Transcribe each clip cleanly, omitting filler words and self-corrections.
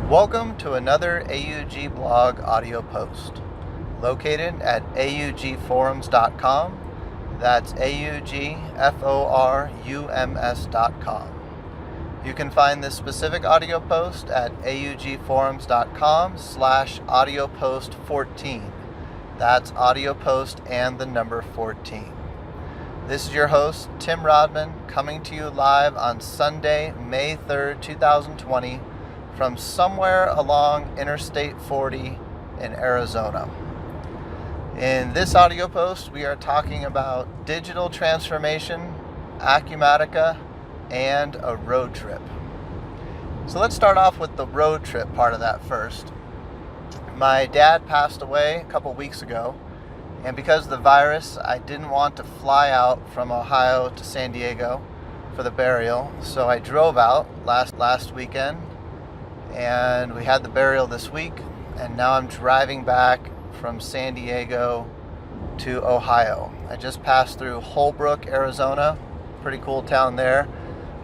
Welcome to another AUG blog audio post, located at augforums.com. That's augforums.com. You can find this specific audio post at augforums.com/audio post 14. That's audio post and the number 14. This is your host, Tim Rodman, coming to you live on Sunday, May 3rd, 2020, from somewhere along Interstate 40 in Arizona. In this audio post, we are talking about digital transformation, Acumatica, and a road trip. So let's start off with the road trip part of that first. My dad passed away a couple weeks ago, and because of the virus, I didn't want to fly out from Ohio to San Diego for the burial, so I drove out last weekend, and we had the burial this week, and now I'm driving back from San Diego to Ohio. I just passed through Holbrook, Arizona, pretty cool town there.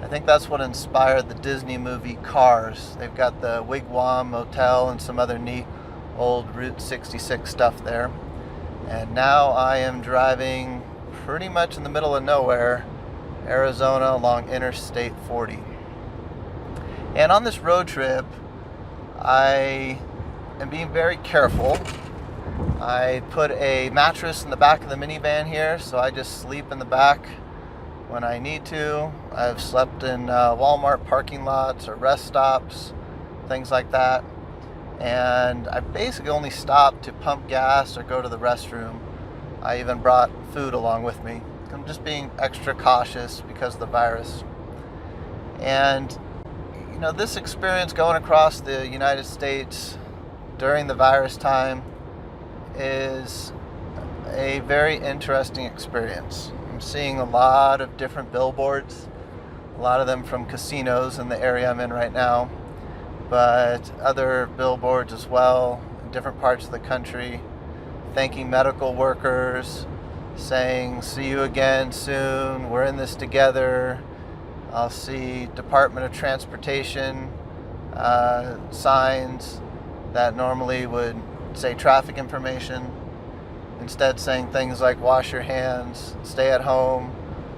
I think that's what inspired the Disney movie Cars. They've got the Wigwam Motel and some other neat old Route 66 stuff there. And now I am driving pretty much in the middle of nowhere, Arizona, along Interstate 40. And on this road trip, I am being very careful. I put a mattress in the back of the minivan here, so I just sleep in the back when I need to. I've slept in Walmart parking lots or rest stops, things like that. And I basically only stopped to pump gas or go to the restroom. I even brought food along with me. I'm just being extra cautious because of the virus. And this experience going across the United States during the virus time is a very interesting experience. I'm seeing a lot of different billboards, a lot of them from casinos in the area I'm in right now, but other billboards as well in different parts of the country, thanking medical workers, saying, "See you again soon, we're in this together." I'll see Department of Transportation signs that normally would say traffic information, instead saying things like wash your hands, stay at home,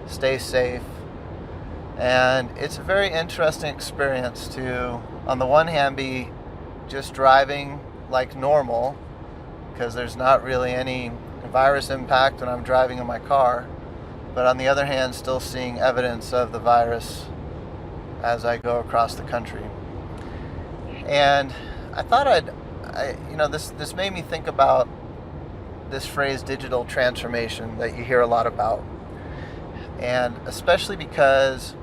stay safe. And it's a very interesting experience to, on the one hand, be just driving like normal, because there's not really any virus impact when I'm driving in my car, but on the other hand, still seeing evidence of the virus as I go across the country. And I thought this made me think about this phrase, digital transformation, that you hear a lot about. And especially because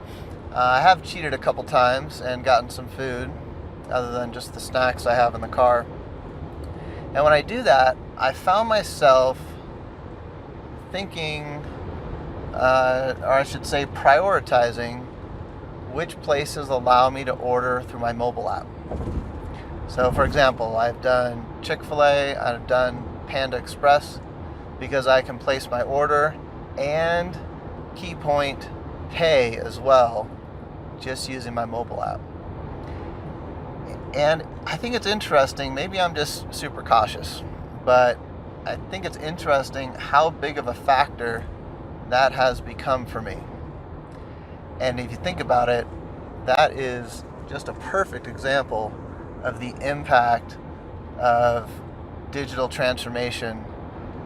I have cheated a couple times and gotten some food other than just the snacks I have in the car. And when I do that, I found myself thinking, or I should say prioritizing, which places allow me to order through my mobile app. So for example, I've done Chick-fil-A, I've done Panda Express, because I can place my order and key point pay as well, just using my mobile app. And I think it's interesting, maybe I'm just super cautious, but I think it's interesting how big of a factor that has become for me. And if you think about it, that is just a perfect example of the impact of digital transformation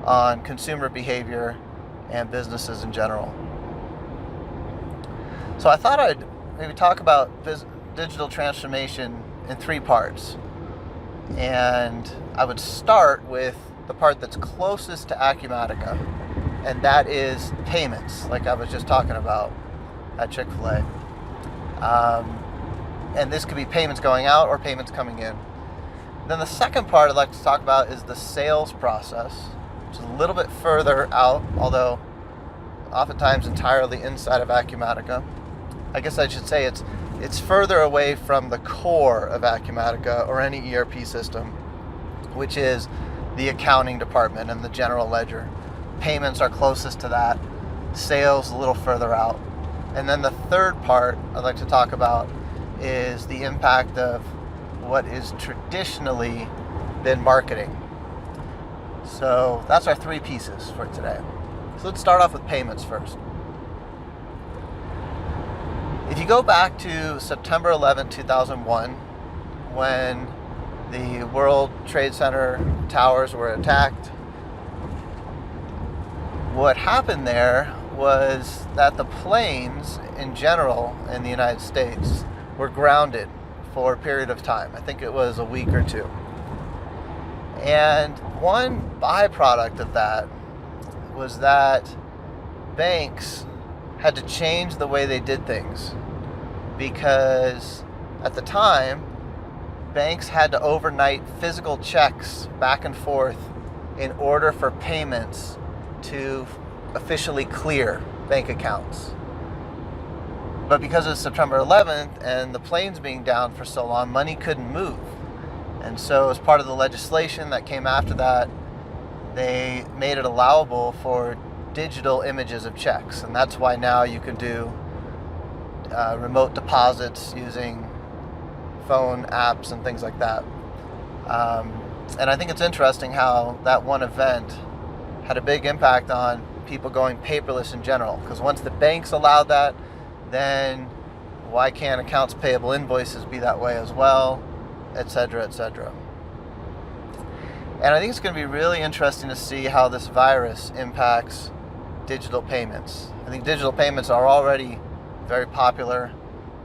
on consumer behavior and businesses in general. So I thought I'd maybe talk about digital transformation in three parts. And I would start with the part that's closest to Acumatica, and that is payments, like I was just talking about at Chick-fil-A. And this could be payments going out or payments coming in. Then the second part I'd like to talk about is the sales process, which is a little bit further out, although oftentimes entirely inside of Acumatica. I guess I should say it's further away from the core of Acumatica or any ERP system, which is the accounting department and the general ledger. Payments are closest to that, sales a little further out. And then the third part I'd like to talk about is the impact of what is traditionally been marketing. So that's our three pieces for today. So let's start off with payments first. If you go back to September 11, 2001, when the World Trade Center towers were attacked, what happened there was that the planes in general in the United States were grounded for a period of time. I think it was a week or two. And one byproduct of that was that banks had to change the way they did things, because at the time, banks had to overnight physical checks back and forth in order for payments to officially clear bank accounts. But because of September 11th and the planes being down for so long, money couldn't move. And so as part of the legislation that came after that, they made it allowable for digital images of checks. And that's why now you can do remote deposits using phone apps and things like that. And I think it's interesting how that one event had a big impact on people going paperless in general. Because once the banks allowed that, then why can't accounts payable invoices be that way as well, et cetera, et cetera. And I think it's going to be really interesting to see how this virus impacts digital payments. I think digital payments are already very popular.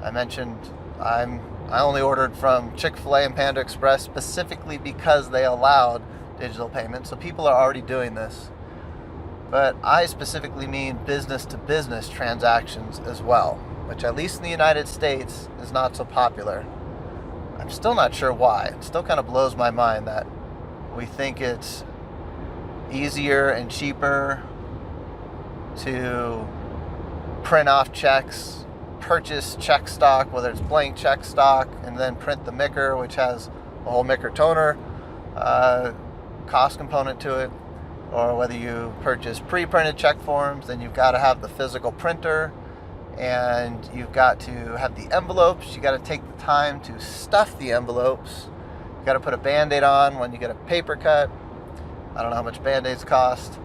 I mentioned I only ordered from Chick-fil-A and Panda Express specifically because they allowed digital payments. So people are already doing this. But I specifically mean business-to-business transactions as well, which at least in the United States is not so popular. I'm still not sure why. It still kind of blows my mind that we think it's easier and cheaper to print off checks, purchase check stock, whether it's blank check stock, and then print the micker, which has a whole micker toner cost component to it, or whether you purchase pre-printed check forms, then you've got to have the physical printer, and you've got to have the envelopes. You got to take the time to stuff the envelopes. You got to put a Band-Aid on when you get a paper cut. I don't know how much Band-Aids cost,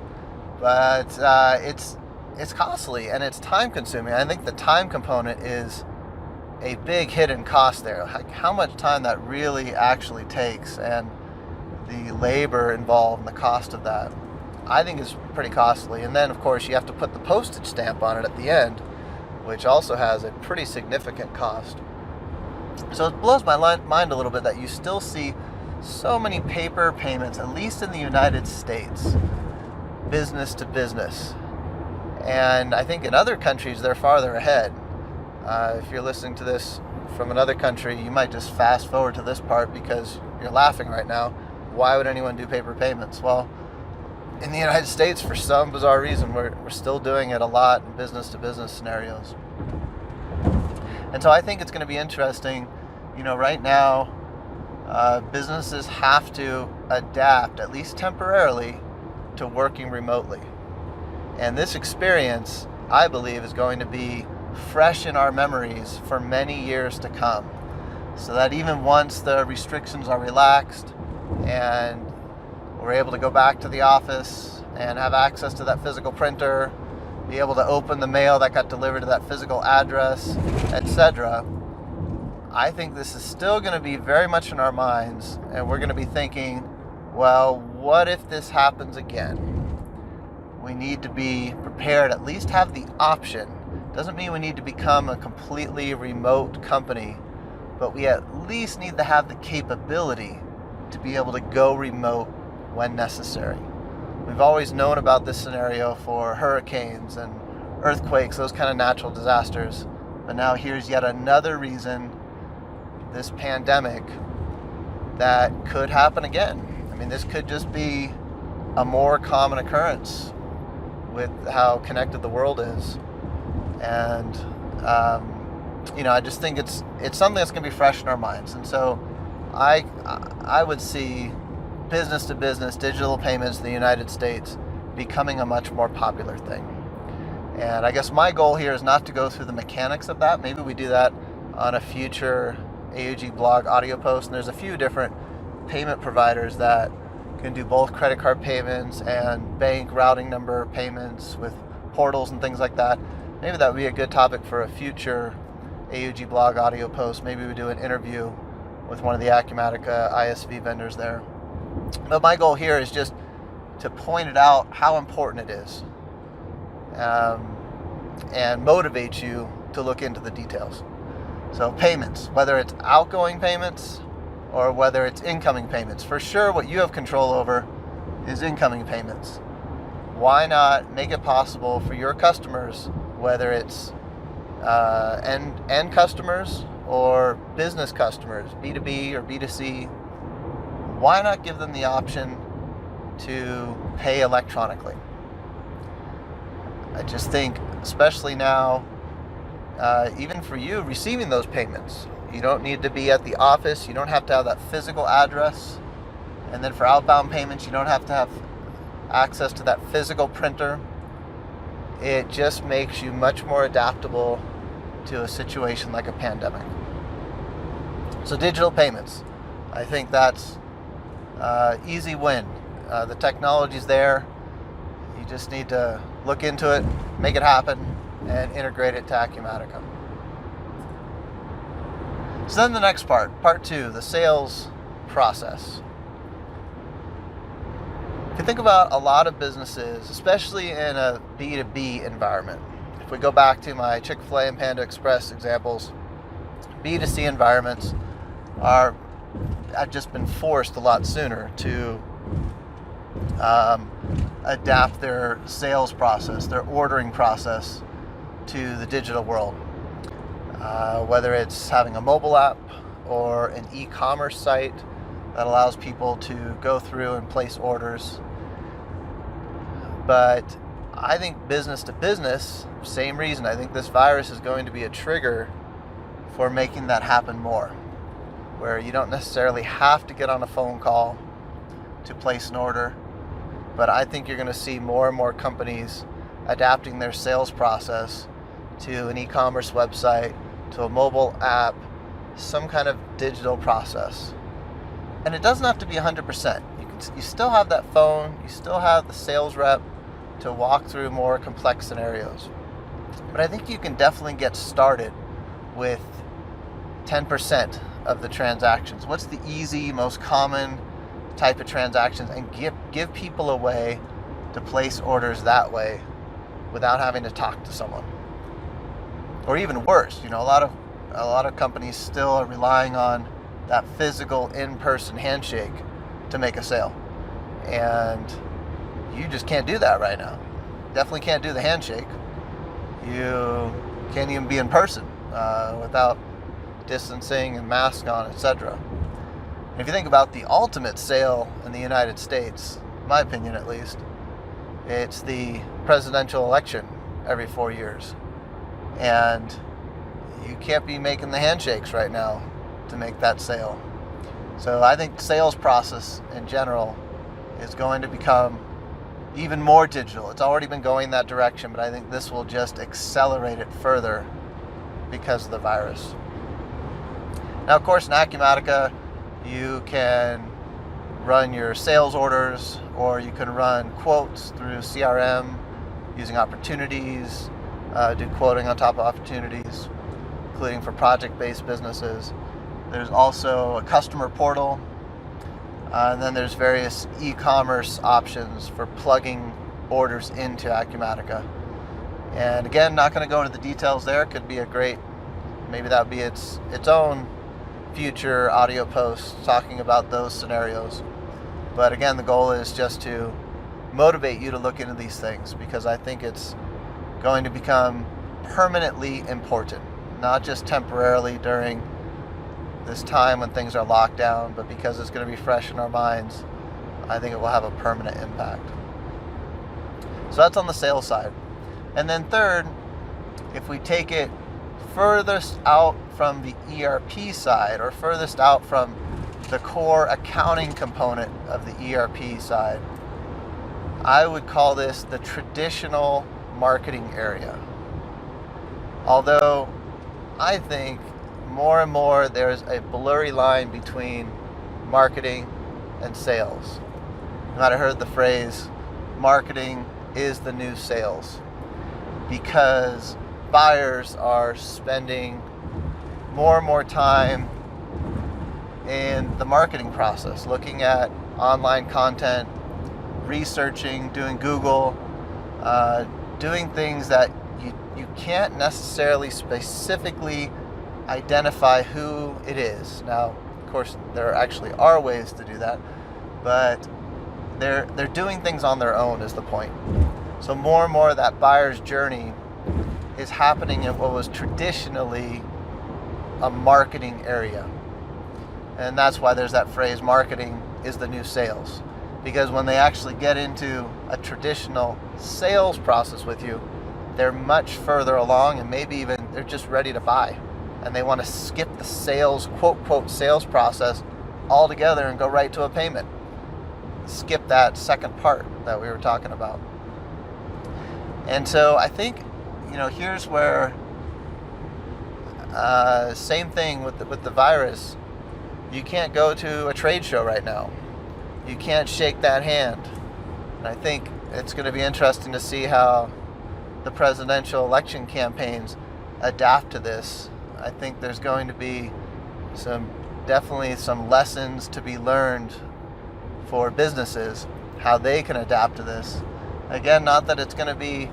but it's costly and it's time consuming. I think the time component is a big hidden cost there. How much time that really actually takes and the labor involved and the cost of that, I think is pretty costly. And then of course you have to put the postage stamp on it at the end, which also has a pretty significant cost. So it blows my mind a little bit that you still see so many paper payments, at least in the United States, business to business. And I think in other countries, they're farther ahead. If you're listening to this from another country, you might just fast forward to this part because you're laughing right now. Why would anyone do paper payments? Well, in the United States, for some bizarre reason, we're still doing it a lot in business to business scenarios. And so I think it's going to be interesting. You know, right now, businesses have to adapt, at least temporarily, to working remotely. And this experience, I believe, is going to be fresh in our memories for many years to come. So that even once the restrictions are relaxed and we're able to go back to the office and have access to that physical printer, be able to open the mail that got delivered to that physical address, etc., I think this is still going to be very much in our minds, and we're going to be thinking, well, what if this happens again? We need to be prepared, at least have the option. Doesn't mean we need to become a completely remote company, but we at least need to have the capability to be able to go remote when necessary. We've always known about this scenario for hurricanes and earthquakes, those kind of natural disasters. But now here's yet another reason, this pandemic, that could happen again. I mean, this could just be a more common occurrence with how connected the world is. And, I just think it's something that's going to be fresh in our minds. And so I would see business to business digital payments in the United States becoming a much more popular thing. And I guess my goal here is not to go through the mechanics of that. Maybe we do that on a future AUG blog audio post, and there's a few different payment providers that can do both credit card payments and bank routing number payments with portals and things like that. Maybe that would be a good topic for a future AUG blog audio post. Maybe we do an interview with one of the Acumatica ISV vendors there. But my goal here is just to point it out how important it is, and motivate you to look into the details. So payments, whether it's outgoing payments or whether it's incoming payments, for sure what you have control over is incoming payments. Why not make it possible for your customers, whether it's end customers or business customers, B2B or B2C, why not give them the option to pay electronically? I just think, especially now, even for you receiving those payments, you don't need to be at the office, you don't have to have that physical address, and then for outbound payments, you don't have to have access to that physical printer. It just makes you much more adaptable to a situation like a pandemic. So digital payments, I think that's easy win. The technology's there. You just need to look into it, make it happen, and integrate it to Acumatica. So then the next part 2, the sales process. If you think about a lot of businesses, especially in a B2B environment, if we go back to my Chick-fil-A and Panda Express examples, B2C environments have just been forced a lot sooner to adapt their sales process, their ordering process to the digital world. Whether it's having a mobile app or an e-commerce site that allows people to go through and place orders. But I think business to business, same reason. I think this virus is going to be a trigger for making that happen more, where you don't necessarily have to get on a phone call to place an order. But I think you're going to see more and more companies adapting their sales process to an e-commerce website, to a mobile app, some kind of digital process. And it doesn't have to be 100%. You still have that phone, you still have the sales rep to walk through more complex scenarios. But I think you can definitely get started with 10% of the transactions. What's the easy, most common type of transactions, and give people a way to place orders that way without having to talk to someone. Or even worse, a lot of companies still are relying on that physical in-person handshake to make a sale. And you just can't do that right now. Definitely can't do the handshake. You can't even be in person without distancing and mask on, etc. If you think about the ultimate sale in the United States, in my opinion at least, it's the presidential election every 4 years. And you can't be making the handshakes right now to make that sale. So I think the sales process in general is going to become even more digital. It's already been going that direction, but I think this will just accelerate it further because of the virus. Now, of course, in Acumatica, you can run your sales orders, or you can run quotes through CRM using opportunities, do quoting on top of opportunities, including for project-based businesses. There's also a customer portal, and then there's various e-commerce options for plugging orders into Acumatica. And again, not going to go into the details there. Could be a great, maybe that would be its own future audio post talking about those scenarios. But again, the goal is just to motivate you to look into these things, because I think it's going to become permanently important, not just temporarily during this time when things are locked down, but because it's going to be fresh in our minds, I think it will have a permanent impact. So that's on the sales side. And then third, if we take it furthest out from the ERP side, or furthest out from the core accounting component of the ERP side, I would call this the traditional marketing area. Although I think more and more there's a blurry line between marketing and sales. You might have heard the phrase, marketing is the new sales, because buyers are spending more and more time in the marketing process, looking at online content, researching, doing Google, doing things that you can't necessarily specifically identify who it is. Now, of course, there actually are ways to do that, but they're doing things on their own is the point. So more and more of that buyer's journey is happening in what was traditionally a marketing area. And that's why there's that phrase, marketing is the new sales. Because when they actually get into a traditional sales process with you, they're much further along, and maybe even they're just ready to buy. And they want to skip the sales, quote, sales process altogether and go right to a payment. Skip that second part that we were talking about. And so I think, here's where, same thing with the virus. You can't go to a trade show right now. You can't shake that hand. And I think it's going to be interesting to see how the presidential election campaigns adapt to this. I think there's going to be definitely some lessons to be learned for businesses, how they can adapt to this. Again, not that it's going to be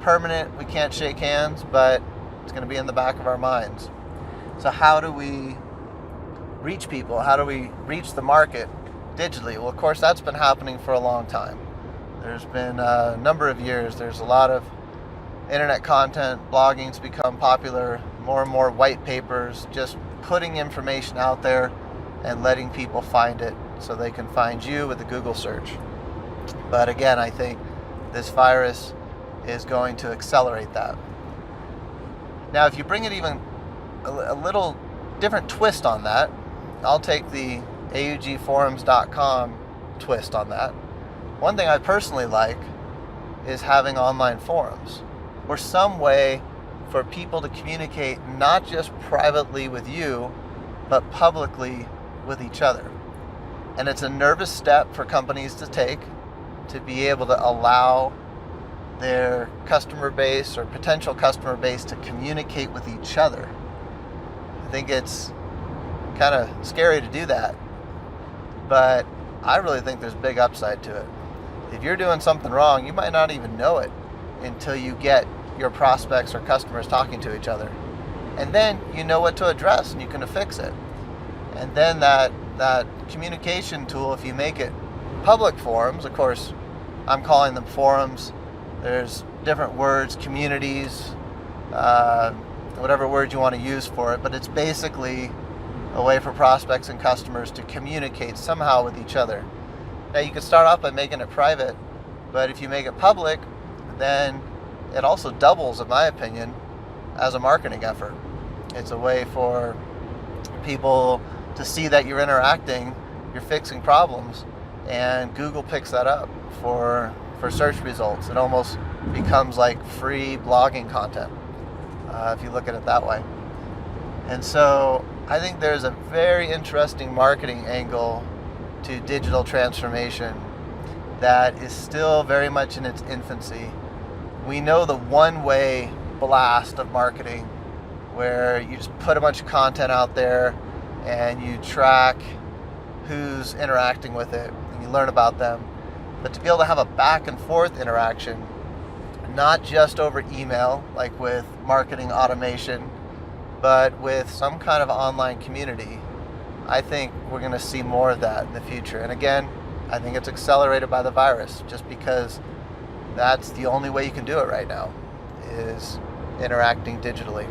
permanent, we can't shake hands, but it's going to be in the back of our minds. So how do we reach people? How do we reach the market digitally? Well, of course, that's been happening for a long time. There's been a number of years. There's a lot of internet content, blogging's become popular, more and more white papers, just putting information out there and letting people find it so they can find you with a Google search. But again, I think this virus is going to accelerate that. Now, if you bring it even a little different twist on that, I'll take the augforums.com twist on that. One thing I personally like is having online forums, or some way for people to communicate not just privately with you, but publicly with each other. And it's a nervous step for companies to take, to be able to allow their customer base or potential customer base to communicate with each other. I think it's kind of scary to do that, but I really think there's big upside to it. If you're doing something wrong, you might not even know it until you get your prospects or customers talking to each other. And then you know what to address and you can fix it. And then that communication tool, if you make it public forums, of course, I'm calling them forums. There's different words, communities, whatever word you want to use for it, but it's basically a way for prospects and customers to communicate somehow with each other. Now, you can start off by making it private, but if you make it public, then it also doubles, in my opinion, as a marketing effort. It's a way for people to see that you're interacting, you're fixing problems, and Google picks that up for search results. It almost becomes like free blogging content, if you look at it that way. And so I think there's a very interesting marketing angle to digital transformation that is still very much in its infancy. We know the one-way blast of marketing where you just put a bunch of content out there and you track who's interacting with it and you learn about them. But to be able to have a back and forth interaction, not just over email, like with marketing automation, but with some kind of online community, I think we're going to see more of that in the future. And again, I think it's accelerated by the virus, just because that's the only way you can do it right now, is interacting digitally.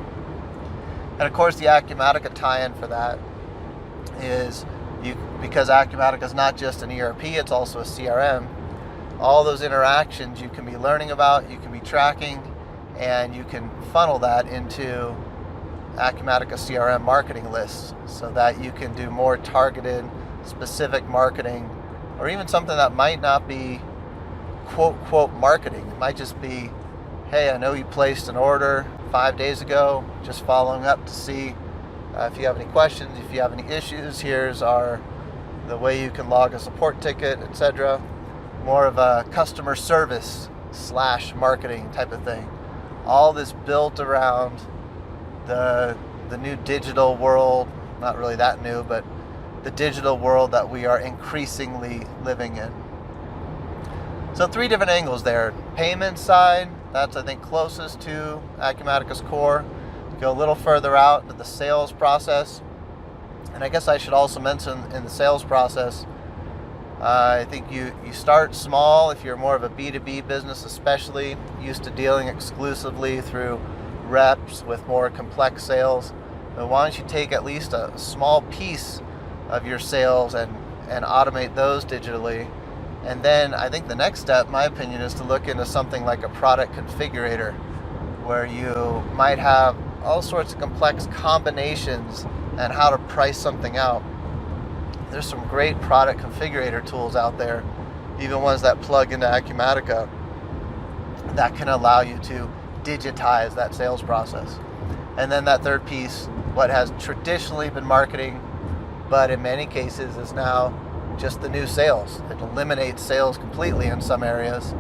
And of course, the Acumatica tie-in for that is because Acumatica is not just an ERP, it's also a CRM. All those interactions you can be learning about, you can be tracking, and you can funnel that into Acumatica CRM marketing lists so that you can do more targeted, specific marketing, or even something that might not be quote marketing. It might just be, hey, I know you placed an order 5 days ago, just following up to see If you have any questions, if you have any issues, here's the way you can log a support ticket, etc. More of a customer service / marketing type of thing. All this built around the new digital world, not really that new, but the digital world that we are increasingly living in. So 3 different angles there. Payment side, that's I think closest to Acumatica's core. Go a little further out to the sales process. And I guess I should also mention in the sales process, I think you start small if you're more of a B2B business, especially used to dealing exclusively through reps with more complex sales. But why don't you take at least a small piece of your sales and automate those digitally? And then I think the next step, in my opinion, is to look into something like a product configurator, where you might have all sorts of complex combinations and how to price something out. There's some great product configurator tools out there, even ones that plug into Acumatica, that can allow you to digitize that sales process. And then that third piece, what has traditionally been marketing, but in many cases is now just the new sales. It eliminates sales completely in some areas,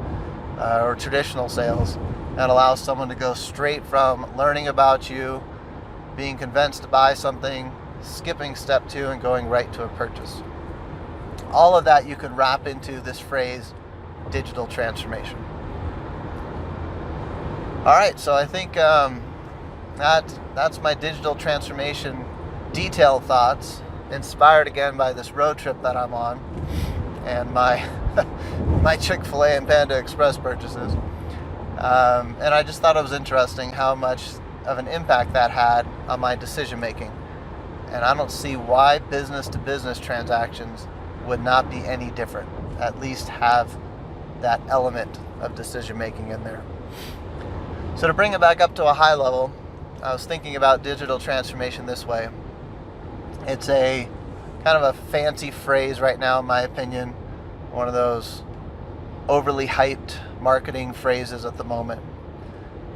or traditional sales, and allows someone to go straight from learning about you, being convinced to buy something, skipping step 2 and going right to a purchase. All of that you could wrap into this phrase, digital transformation. All right, so I think that's my digital transformation detailed thoughts, inspired again by this road trip that I'm on and my my Chick-fil-A and Panda Express purchases. And I just thought it was interesting how much of an impact that had on my decision making. And I don't see why business to business transactions would not be any different, at least have that element of decision making in there. So to bring it back up to a high level, I was thinking about digital transformation this way. It's a kind of a fancy phrase right now, in my opinion, one of those overly hyped marketing phrases at the moment.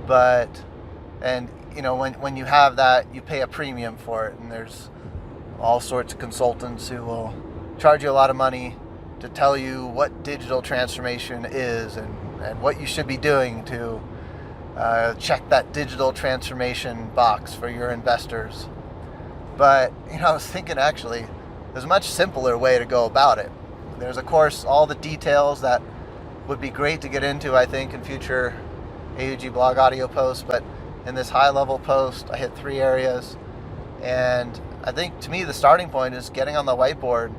And you know, when you have that, you pay a premium for it, and there's all sorts of consultants who will charge you a lot of money to tell you what digital transformation is and what you should be doing to check that digital transformation box for your investors. But I was thinking actually there's a much simpler way to go about it. There's of course all the details that would be great to get into, I think, in future AUG blog audio posts, but in this high level post I hit 3 areas, and I think to me the starting point is getting on the whiteboard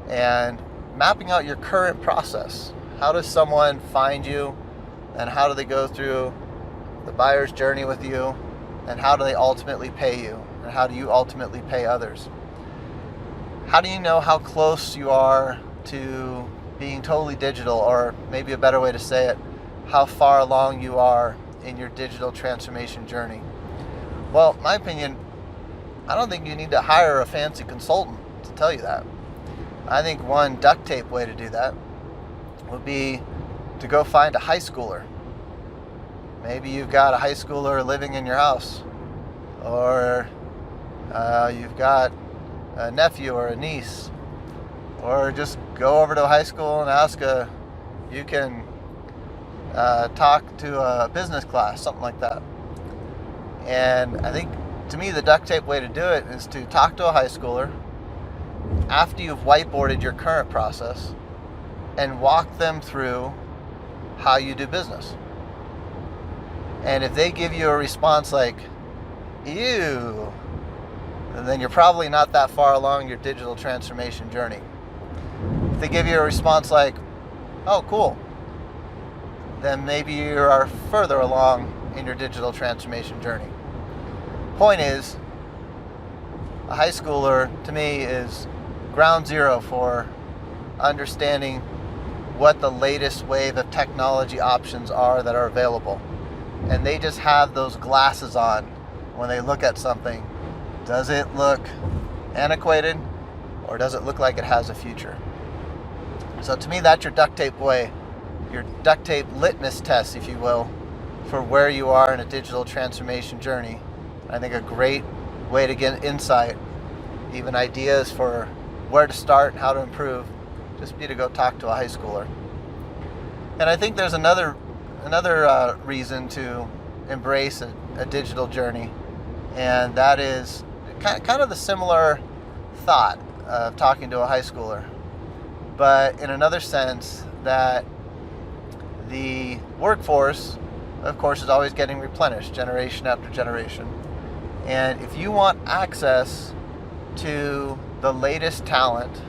and mapping out your current process. How does someone find you, and how do they go through the buyer's journey with you, and how do they ultimately pay you, and how do you ultimately pay others? How do you know how close you are to being totally digital, or maybe a better way to say it, how far along you are in your digital transformation journey? Well, in my opinion, I don't think you need to hire a fancy consultant to tell you that. I think one duct tape way to do that would be to go find a high schooler. Maybe you've got a high schooler living in your house, or you've got a nephew or a niece, or just go over to a high school and ask you can talk to a business class, something like that. And I think, to me, the duct tape way to do it is to talk to a high schooler after you've whiteboarded your current process and walk them through how you do business. And if they give you a response like, ew, then you're probably not that far along your digital transformation journey. If they give you a response like, oh, cool, then maybe you are further along in your digital transformation journey. Point is, a high schooler, to me, is ground zero for understanding what the latest wave of technology options are that are available. And they just have those glasses on when they look at something. Does it look antiquated, or does it look like it has a future? So to me, that's your duct tape way, your duct tape litmus test, if you will, for where you are in a digital transformation journey. I think a great way to get insight, even ideas for where to start and how to improve, just be to go talk to a high schooler. And I think there's another reason to embrace a digital journey, and that is kind of the similar thought of talking to a high schooler, but in another sense, that the workforce, of course, is always getting replenished generation after generation. And if you want access to the latest talent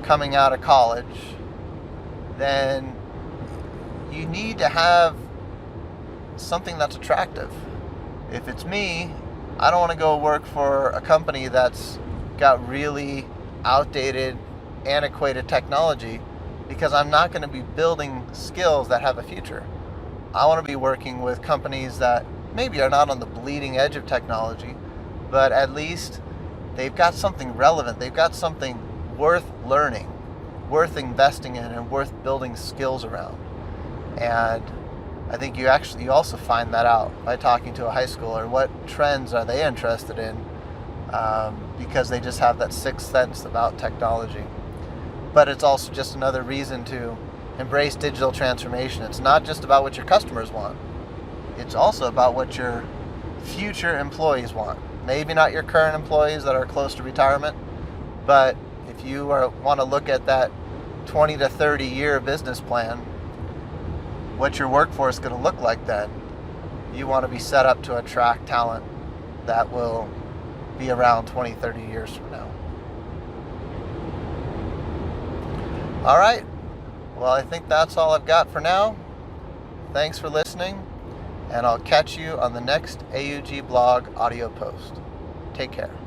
coming out of college, then you need to have something that's attractive. If it's me, I don't want to go work for a company that's got really outdated, antiquated technology, because I'm not going to be building skills that have a future. I want to be working with companies that maybe are not on the bleeding edge of technology, but at least they've got something relevant. They've got something worth learning, worth investing in, and worth building skills around. And I think you also find that out by talking to a high schooler. What trends are they interested in? Because they just have that sixth sense about technology. But it's also just another reason to embrace digital transformation. It's not just about what your customers want. It's also about what your future employees want. Maybe not your current employees that are close to retirement, but if you want to look at that 20 to 30 year business plan, what your workforce is going to look like then, you want to be set up to attract talent that will be around 20, 30 years from now. All right. Well, I think that's all I've got for now. Thanks for listening, and I'll catch you on the next AUG blog audio post. Take care.